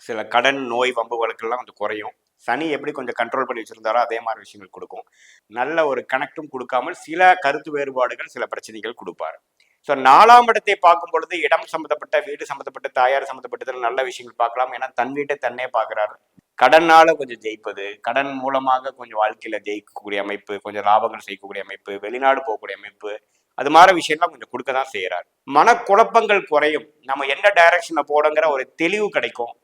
சில கடன் நோய் வம்பு வழக்கெல்லாம் கொஞ்சம் குறையும். சனி எப்படி கொஞ்சம் கண்ட்ரோல் பண்ணி வச்சிருந்தாரோ அதே மாதிரி விஷயங்கள் கொடுக்கும். நல்ல ஒரு கனெக்டும் கொடுக்காமல் சில கருத்து வேறுபாடுகள் சில பிரச்சனைகள் கொடுப்பார். ஸோ 4ஆம் இடத்தை பார்க்கும் பொழுது இடம் சம்மந்தப்பட்ட வீடு சம்மந்தப்பட்ட தாயார் சம்மந்தப்பட்டதில் நல்ல விஷயங்கள் பார்க்கலாம். ஏன்னா தன் வீட்டை தன்னே பார்க்குறாரு. கடனால கொஞ்சம் ஜெயிப்பது, கடன் மூலமாக கொஞ்சம் வாழ்க்கையில ஜெயிக்கக்கூடிய அமைப்பு, கொஞ்சம் லாபங்கள் செய்யக்கூடிய அமைப்பு, வெளிநாடு போகக்கூடிய அமைப்பு, அது மாதிரி விஷயம்லாம் கொஞ்சம் கொடுக்க தான் செய்யறாரு. மனக்குழப்பங்கள் குறையும். நம்ம என்ன டைரக்ஷன்ல போடுங்கிற ஒரு தெளிவு கிடைக்கும்.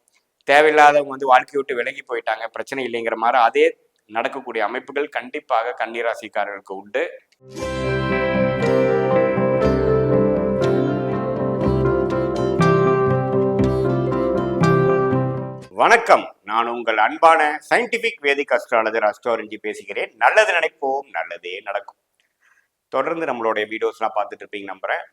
தேவையில்லாதவங்க வந்து வாழ்க்கையை விட்டு விலகி போயிட்டாங்க, பிரச்சனை இல்லைங்கிற மாதிரி அதே நடக்கக்கூடிய அமைப்புகள் கண்டிப்பாக கன்னிராசிக்காரர்களுக்கு உண்டு. வணக்கம், நான் உங்கள் அன்பான சயின்டிபிக் வேதிக் அஸ்ட்ராலஜர் அஸ்ட்ரோரஞ்சி பேசுகிறேன். நல்லது நினைப்போம், நல்லதே நடக்கும். தொடர்ந்து நம்மளுடைய வீடியோஸ்லாம் பார்த்துட்டு இருப்பீங்க நம்புறேன்.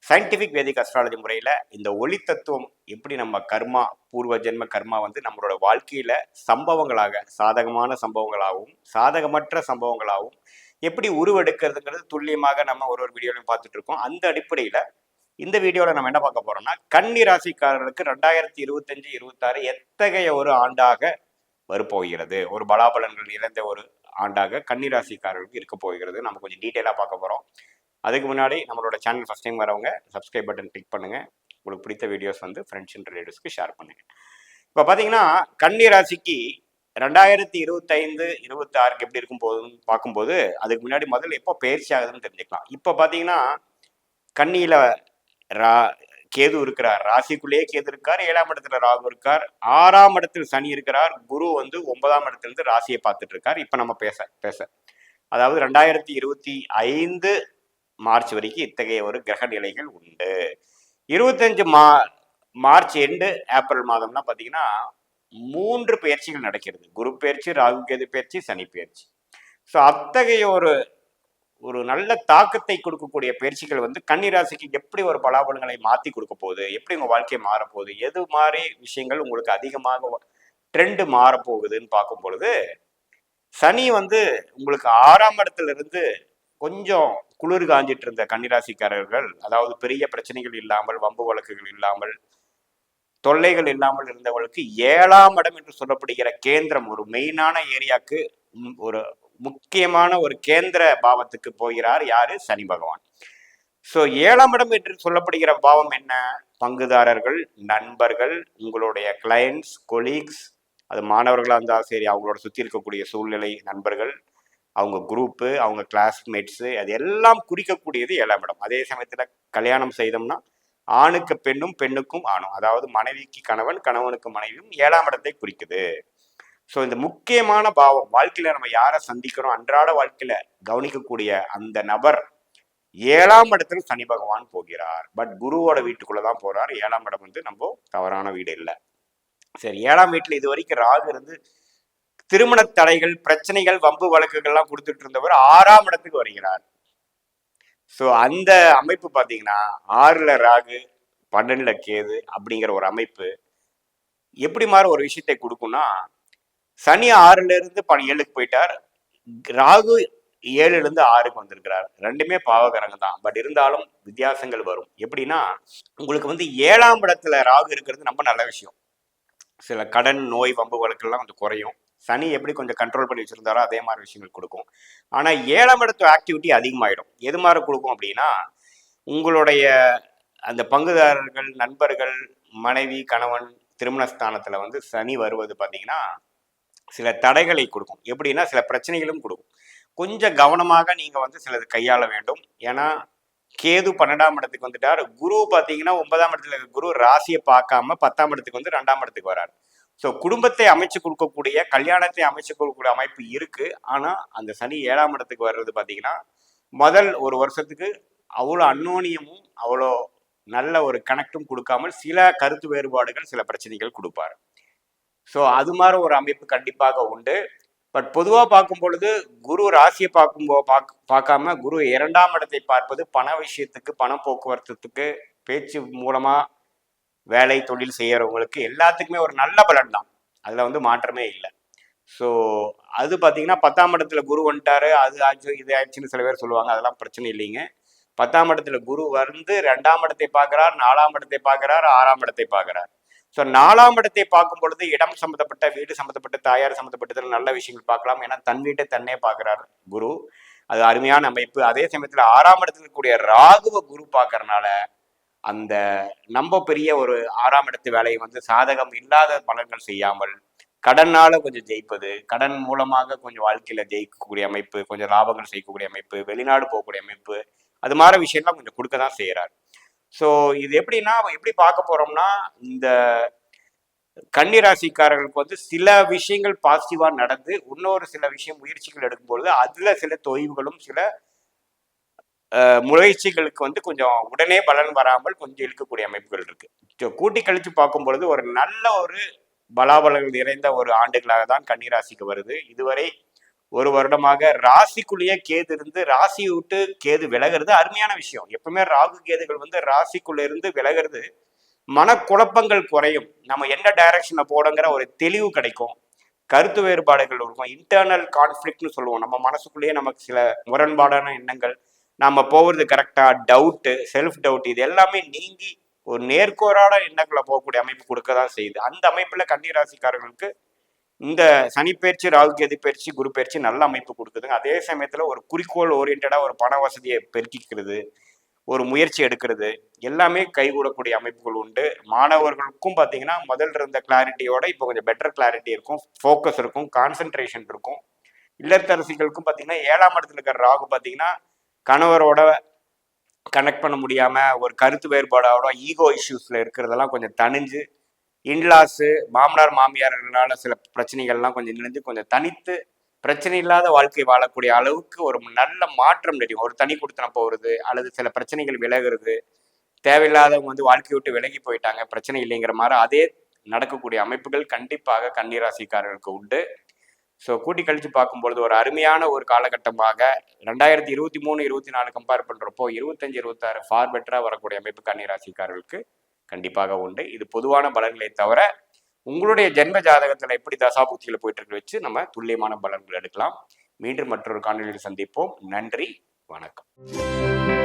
சயின்டிபிக் வேதிக் அஸ்ட்ராலஜி முறையில் இந்த ஒளி தத்துவம் எப்படி நம்ம கர்மா, பூர்வ ஜென்ம கர்மா வந்து நம்மளோட வாழ்க்கையில சம்பவங்களாக, சாதகமான சம்பவங்களாகவும் சாதகமற்ற சம்பவங்களாகவும் எப்படி உருவெடுக்கிறதுங்கிறது துல்லியமாக நம்ம ஒரு வீடியோலையும் பார்த்துட்டு இருக்கோம். அந்த அடிப்படையில் இந்த வீடியோவில் நம்ம என்ன பார்க்க போறோம்னா, கன்னி ராசிக்காரர்களுக்கு 2025-26 எத்தகைய ஒரு ஆண்டாக வரப்போகிறது, ஒரு பலாபலன்கள் நிறைந்த ஒரு ஆண்டாக கன்னி ராசிக்காரர்களுக்கு இருக்க போகிறது. நம்ம கொஞ்சம் டீட்டெயிலாக பார்க்க போகிறோம். அதுக்கு முன்னாடி நம்மளோட சேனல் ஃபஸ்ட் டைம் வரவங்க சப்ஸ்கிரைப் பட்டன் கிளிக் பண்ணுங்கள். உங்களுக்கு பிடித்த வீடியோஸ் வந்து ஃப்ரெண்ட்ஸ் அண்ட் ரிலேட்டிவ்ஸ்க்கு ஷேர் பண்ணுங்கள். இப்போ பார்த்தீங்கன்னா கன்னி ராசிக்கு 2025-26 எப்படி இருக்கும் போதுன்னு பார்க்கும்போது, அதுக்கு முன்னாடி முதல்ல எப்போ பயிற்சி ஆகுதுன்னு தெரிஞ்சுக்கலாம். இப்போ பார்த்தீங்கன்னா கன்னியில் கேது இருக்கிறார், ராசிக்குள்ளேயே கேது இருக்கார், 7ஆம் இடத்துல ராகு இருக்கார், 6ஆம் இடத்தில் சனி இருக்கிறார், குரு வந்து 9ஆம் இடத்துல இருந்து ராசியை பார்த்துட்டு இருக்கார். இப்ப நம்ம பேச அதாவது 2025 மார்ச் வரைக்கும் இத்தகைய ஒரு கிரக நிலைகள் உண்டு. 25 மார்ச் எண்டு ஏப்ரல் மாதம்னா பாத்தீங்கன்னா 3 பயிற்சிகள் நடக்கிறது. குரு பயிற்சி, ராகு கேது பயிற்சி, சனி பயிற்சி. ஸோ அத்தகைய ஒரு நல்ல தாக்கத்தை கொடுக்கக்கூடிய பயிற்சிகள் வந்து கன்னிராசிக்கு எப்படி ஒரு பலாபலங்களை மாற்றி கொடுக்க போகுது, எப்படி உங்கள் வாழ்க்கையை மாறப்போகுது, எது மாதிரி விஷயங்கள் உங்களுக்கு அதிகமாக ட்ரெண்டு மாறப்போகுதுன்னு பார்க்கும் பொழுது, சனி வந்து உங்களுக்கு 6ஆம் இடத்துல இருந்து கொஞ்சம் குளிர் காஞ்சிட்டு இருந்த கன்னிராசிக்காரர்கள், அதாவது பெரிய பிரச்சனைகள் இல்லாமல், வம்பு வழக்குகள் இல்லாமல், தொல்லைகள் இல்லாமல் இருந்தவர்களுக்கு 7ஆம் இடம் என்று சொல்லப்படுகிற கேந்திரம், ஒரு மெயினான ஏரியாவுக்கு, ஒரு முக்கியமான ஒரு கேந்திர பாவத்துக்கு போகிறார். யாரு? சனி பகவான். ஸோ 7ஆம் இடம் என்று சொல்லப்படுகிற பாவம் என்ன? பங்குதாரர்கள், நண்பர்கள், உங்களுடைய கிளையன்ட்ஸ், கொலீக்ஸ், அது மாணவர்களாக இருந்தாலும் சரி, அவங்களோட சுற்றி இருக்கக்கூடிய சூழ்நிலை நண்பர்கள், அவங்க குரூப்பு, அவங்க கிளாஸ்மேட்ஸு, அது எல்லாம் குறிக்கக்கூடியது 7ஆம் இடம். அதே சமயத்தில் கல்யாணம் செய்தோம்னா ஆணுக்கு பெண்ணும், பெண்ணுக்கும் ஆணும், அதாவது மனைவிக்கு கணவன், கணவனுக்கு மனைவியும் 7ஆம் இடத்தை குறிக்குது. ஸோ இந்த முக்கியமான பாவம், வாழ்க்கையில நம்ம யாரை சந்திக்கிறோம், அன்றாட வாழ்க்கையில கவனிக்கக்கூடிய அந்த நபர் 7ஆம் இடத்துல சனி பகவான் போகிறார். பட் குருவோட வீட்டுக்குள்ளதான் போறார். 7ஆம் இடம் வந்து நம்ம தவறான வீடு இல்லை. சரி, 7ஆம் வீட்டுல இது வரைக்கும் ராகு இருந்து திருமண தடைகள், பிரச்சனைகள், வம்பு வழக்குகள்லாம் கொடுத்துட்டு இருந்தவர் 6ஆம் இடத்துக்கு வருகிறார். ஸோ அந்த அமைப்பு பார்த்தீங்கன்னா 6ல் ராகு, 12ல் கேது அப்படிங்கிற ஒரு அமைப்பு எப்படி மாதிரி ஒரு விஷயத்தை கொடுக்கும்னா, சனி 6ல இருந்து 7க்கு போயிட்டார், ராகு 7ல இருந்து 6க்கு வந்திருக்கிறார். ரெண்டுமே பாவகரங்க தான். பட் இருந்தாலும் வித்தியாசங்கள் வரும். எப்படின்னா, உங்களுக்கு வந்து 7ஆம் இடத்துல ராகு இருக்கிறது ரொம்ப நல்ல விஷயம். சில கடன் நோய் வம்பு வழக்கெல்லாம் கொஞ்சம் குறையும். சனி எப்படி கொஞ்சம் கண்ட்ரோல் பண்ணி வச்சிருந்தாரோ அதே மாதிரி விஷயங்கள் கொடுக்கும். ஆனா 7ஆம் இடத்து ஆக்டிவிட்டி அதிகமாயிடும். எது மாதிரி கொடுக்கும் அப்படின்னா, உங்களுடைய அந்த பங்குதாரர்கள், நண்பர்கள், மனைவி, கணவன், திருமணஸ்தானத்துல வந்து சனி வருவது பார்த்தீங்கன்னா சில தடைகளை கொடுக்கும். எப்படின்னா சில பிரச்சனைகளும் கொடுக்கும். கொஞ்சம் கவனமாக நீங்க வந்து சிலது கையாள வேண்டும். ஏன்னா கேது 12ஆம் இடத்துக்கு வந்துட்டார். குரு பார்த்தீங்கன்னா 9ஆம் இடத்துல இருக்க குரு ராசியை பார்க்காம 10ஆம் இடத்துக்கு வந்து 2ஆம் இடத்துக்கு வராரு. ஸோ குடும்பத்தை அமைச்சு கொடுக்கக்கூடிய, கல்யாணத்தை அமைச்சு கொடுக்கக்கூடிய அமைப்பு இருக்கு. ஆனா அந்த சனி 7ஆம் இடத்துக்கு வர்றது பார்த்தீங்கன்னா முதல் ஒரு வருஷத்துக்கு அவ்வளோ அந்யோன்யமும் அவ்வளோ நல்ல ஒரு கனெக்டும் கொடுக்காமல் சில கருத்து வேறுபாடுகள், சில பிரச்சனைகள் கொடுப்பாரு. ஸோ அது மாதிரி ஒரு அமைப்பு கண்டிப்பாக உண்டு. பட் பொதுவாக பார்க்கும் பொழுது குரு ராசியை பார்க்காம குரு 2ஆம் இடத்தை பார்ப்பது பண விஷயத்துக்கு, பண போக்குவரத்துக்கு, பேச்சு மூலமா வேலை தொழில் செய்யறவங்களுக்கு எல்லாத்துக்குமே ஒரு நல்ல பலன் தான். அதுல வந்து மாற்றமே இல்லை. ஸோ அது பார்த்தீங்கன்னா 10ஆம் இடத்துல குரு வந்துட்டாரு, அது ஆச்சு இது ஆச்சுன்னு சில பேர் சொல்லுவாங்க. அதெல்லாம் பிரச்சனை இல்லைங்க. 10ஆம் இடத்துல குரு வந்து 2ஆம் இடத்தை பார்க்கிறார், 4ஆம் இடத்தை பார்க்கிறார், 6ஆம் இடத்தை பார்க்கிறார். ஸோ 4ஆம் இடத்தை பார்க்கும் பொழுது இடம் சம்மந்தப்பட்ட, வீடு சம்மந்தப்பட்ட, தாயார் சம்மந்தப்பட்டதில் நல்ல விஷயங்கள் பார்க்கலாம். ஏன்னா தன் வீட்டை தன்னே பார்க்குறார் குரு. அது அருமையான அமைப்பு. அதே சமயத்தில் 6ஆம் இடத்துல இருக்கக்கூடிய ராகுவ குரு பார்க்கறனால அந்த நம்ம பெரிய ஒரு 6ஆம் இடத்து வேலையை வந்து சாதகம் இல்லாத பலன்கள் செய்யாமல் கடனால கொஞ்சம் ஜெயிப்பது, கடன் மூலமாக கொஞ்சம் வாழ்க்கையில ஜெயிக்கக்கூடிய அமைப்பு, கொஞ்சம் லாபங்கள் செய்யக்கூடிய அமைப்பு, வெளிநாடு போகக்கூடிய அமைப்பு, அது மாதிரி விஷயம்லாம் கொஞ்சம் கொடுக்க தான் செய்கிறார். ஸோ இது எப்படின்னா எப்படி பார்க்க போறோம்னா, இந்த கன்னிராசிக்காரர்களுக்கு வந்து சில விஷயங்கள் பாசிட்டிவா நடந்து இன்னொரு சில விஷயம் முயற்சிகள் எடுக்கும்பொழுது அதுல சில தொய்வுகளும் சில முயற்சிகளுக்கு வந்து கொஞ்சம் உடனே பலன் வராமல் கொஞ்சம் இழுக்கக்கூடிய அமைப்புகள் இருக்கு. கூட்டி கழிச்சு பார்க்கும் பொழுது ஒரு நல்ல ஒரு பலாபலங்கள் நிறைந்த ஒரு ஆண்டுகளாக தான் கன்னிராசிக்கு வருது. இதுவரை ஒரு வருடமாக ராசிக்குள்ளேயே கேது இருந்து ராசியை விட்டு கேது விலகிறது அருமையான விஷயம். எப்பவுமே ராகு கேதுகள் வந்து ராசிக்குள்ள இருந்து விலகிறது மனக்குழப்பங்கள் குறையும். நம்ம என்ன டைரக்ஷனை போடுங்கிற ஒரு தெளிவு கிடைக்கும். கருத்து வேறுபாடுகள் இருக்கும். இன்டர்னல் கான்ஃப்ளிக்ட்னு சொல்லுவோம். நம்ம மனசுக்குள்ளேயே நமக்கு சில முரண்பாடான எண்ணங்கள், நம்ம போகிறது கரெக்டா, டவுட்டு, செல்ஃப் டவுட், இது எல்லாமே நீங்கி ஒரு நேர்கோரான எண்ணங்களை போகக்கூடிய அமைப்பு கொடுக்க தான் செய்யுது. அந்த அமைப்புல கன்னிராசிக்காரர்களுக்கு இந்த சனி பயிற்சி, ராகு கேது பயிற்சி, குரு பயிற்சி நல்ல அமைப்பு கொடுக்குதுங்க. அதே சமயத்துல ஒரு குறிக்கோள் ஓரியன்டா ஒரு பண வசதியை பெருக்கிக்கிறது, ஒரு முயற்சி எடுக்கிறது, எல்லாமே கைகூடக்கூடிய அமைப்புகள் உண்டு. மாணவர்களுக்கும் பார்த்தீங்கன்னா முதல்ல இருந்த கிளாரிட்டியோட இப்போ கொஞ்சம் பெட்டர் கிளாரிட்டி இருக்கும், ஃபோக்கஸ் இருக்கும், கான்சென்ட்ரேஷன் இருக்கும். இல்லத்தரசிகளுக்கும் பார்த்தீங்கன்னா 7ஆம் இடத்துல இருக்கிற ராகு பார்த்தீங்கன்னா கணவரோட கனெக்ட் பண்ண முடியாம ஒரு கருத்து வேறுபாடோட ஈகோ இஷ்யூஸ்ல இருக்கிறதெல்லாம் கொஞ்சம் தணிஞ்சு, இன்லாஸு மாமனார் மாமியார்களால சில பிரச்சனைகள்லாம் கொஞ்சம் நினைஞ்சு கொஞ்சம் தனித்து பிரச்சனை இல்லாத வாழ்க்கை வாழக்கூடிய அளவுக்கு ஒரு நல்ல மாற்றம் தெரியும். ஒரு தனி கொடுத்தன போகிறது அல்லது சில பிரச்சனைகள் விலகுறது, தேவையில்லாதவங்க வந்து வாழ்க்கையை விட்டு விலகி போயிட்டாங்க, பிரச்சனை இல்லைங்கிற மாதிரி அதே நடக்கக்கூடிய அமைப்புகள் கண்டிப்பாக கன்னிராசிக்காரர்களுக்கு உண்டு. ஸோ கூட்டி கழிச்சு பார்க்கும்பொழுது ஒரு அருமையான ஒரு காலகட்டமாக 2023, 24 கம்பேர் பண்ணுறப்போ 25, 26 ஃபார் பெட்டராக வரக்கூடிய அமைப்பு கன்னிராசிக்காரர்களுக்கு கண்டிப்பாக உண்டு. இது பொதுவான பலன்களை தவிர உங்களுடைய ஜென்ம ஜாதகத்தில் எப்படி தசாபுக்தியில் போயிட்டு இருக்கு வச்சு நம்ம துல்லியமான பலன்கள் எடுக்கலாம். மீண்டும் மற்றொரு காணொலியில் சந்திப்போம். நன்றி, வணக்கம்.